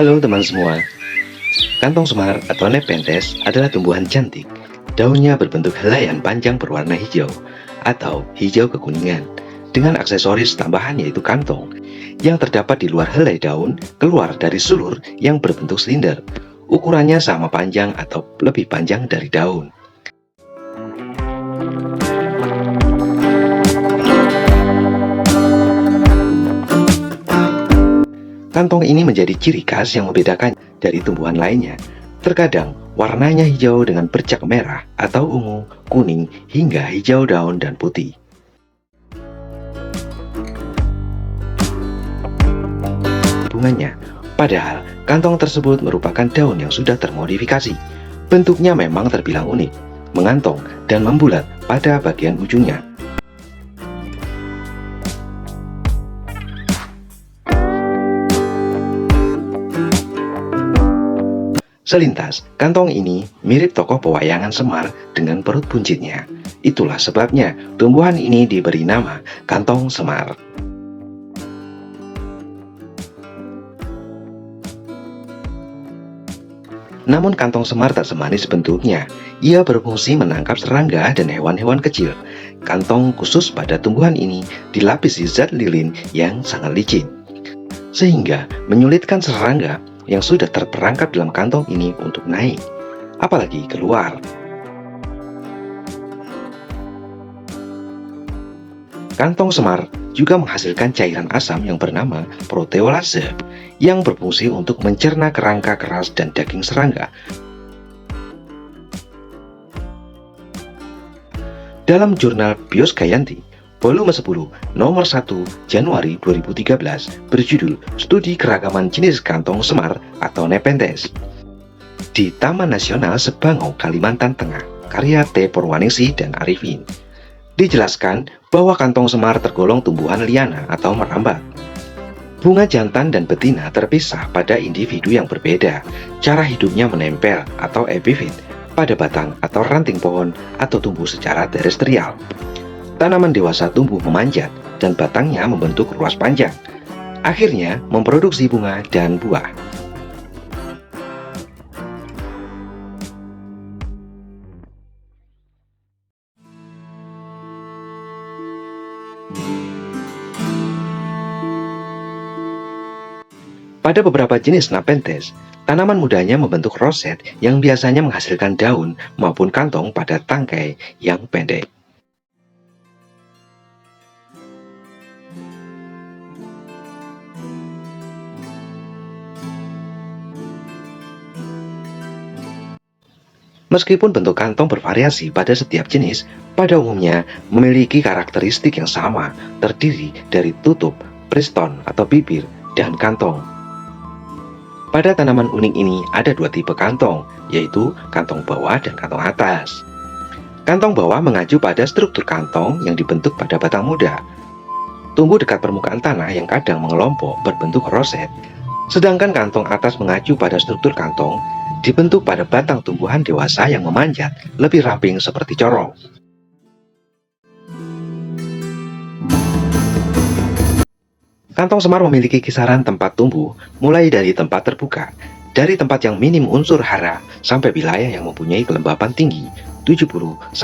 Halo teman semua, kantong semar atau Nepenthes adalah tumbuhan cantik. Daunnya berbentuk helaian panjang berwarna hijau atau hijau kekuningan, dengan aksesoris tambahan yaitu kantong yang terdapat di luar helai daun keluar dari sulur yang berbentuk silinder. Ukurannya sama panjang atau lebih panjang dari daun. Kantong ini menjadi ciri khas yang membedakan dari tumbuhan lainnya. Terkadang warnanya hijau dengan bercak merah atau ungu, kuning, hingga hijau daun dan putih. Bunganya, padahal kantong tersebut merupakan daun yang sudah termodifikasi. Bentuknya memang terbilang unik, mengantong dan membulat pada bagian ujungnya. Selintas, kantong ini mirip tokoh pewayangan Semar dengan perut buncitnya. Itulah sebabnya tumbuhan ini diberi nama kantong semar. Namun kantong semar tak semanis bentuknya. Ia berfungsi menangkap serangga dan hewan-hewan kecil. Kantong khusus pada tumbuhan ini dilapisi zat lilin yang sangat licin, sehingga menyulitkan serangga yang sudah terperangkap dalam kantong ini untuk naik, apalagi keluar. Kantong semar juga menghasilkan cairan asam yang bernama proteolase yang berfungsi untuk mencerna kerangka keras dan daging serangga. Dalam jurnal Bioskayanti Volume 10, nomor 1, Januari 2013, berjudul Studi Keragaman Jenis Kantong Semar atau Nepenthes di Taman Nasional Sebangau, Kalimantan Tengah, karya T. Purwaningsih dan Arifin, dijelaskan bahwa kantong semar tergolong tumbuhan liana atau merambat. Bunga jantan dan betina terpisah pada individu yang berbeda. Cara hidupnya menempel atau epifit pada batang atau ranting pohon atau tumbuh secara terestrial. Tanaman dewasa tumbuh memanjat dan batangnya membentuk ruas panjang. Akhirnya memproduksi bunga dan buah. Pada beberapa jenis Nepenthes, tanaman mudanya membentuk roset yang biasanya menghasilkan daun maupun kantong pada tangkai yang pendek. Meskipun bentuk kantong bervariasi pada setiap jenis, pada umumnya memiliki karakteristik yang sama, terdiri dari tutup, priston atau bibir, dan kantong. Pada tanaman unik ini ada dua tipe kantong, yaitu kantong bawah dan kantong atas. Kantong bawah mengacu pada struktur kantong yang dibentuk pada batang muda. Tumbuh dekat permukaan tanah yang kadang mengelompok berbentuk roset, sedangkan kantong atas mengacu pada struktur kantong dibentuk pada batang tumbuhan dewasa yang memanjat, lebih ramping seperti corong. Kantong semar memiliki kisaran tempat tumbuh, mulai dari tempat terbuka, dari tempat yang minim unsur hara, sampai wilayah yang mempunyai kelembapan tinggi, 70-90%.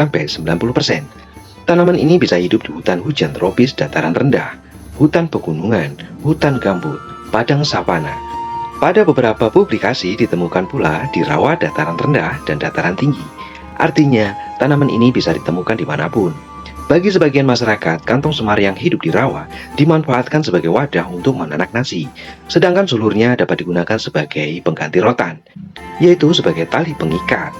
Tanaman ini bisa hidup di hutan hujan tropis dataran rendah, hutan pegunungan, hutan gambut, padang savana. Pada beberapa publikasi ditemukan pula di rawa dataran rendah dan dataran tinggi. Artinya, tanaman ini bisa ditemukan dimanapun. Bagi sebagian masyarakat, kantong semar yang hidup di rawa dimanfaatkan sebagai wadah untuk menanak nasi, sedangkan sulurnya dapat digunakan sebagai pengganti rotan, yaitu sebagai tali pengikat.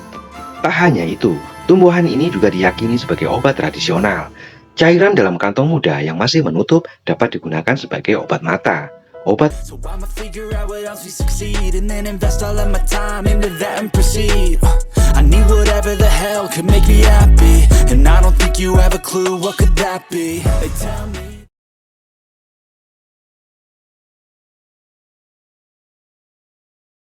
Tak hanya itu, tumbuhan ini juga diyakini sebagai obat tradisional. Cairan dalam kantong muda yang masih menutup dapat digunakan sebagai obat mata. So I'ma figure out what else we succeed and then invest all of my time into that and proceed. I need whatever the hell could make me happy, and I don't think you have a clue what could that be. They tell me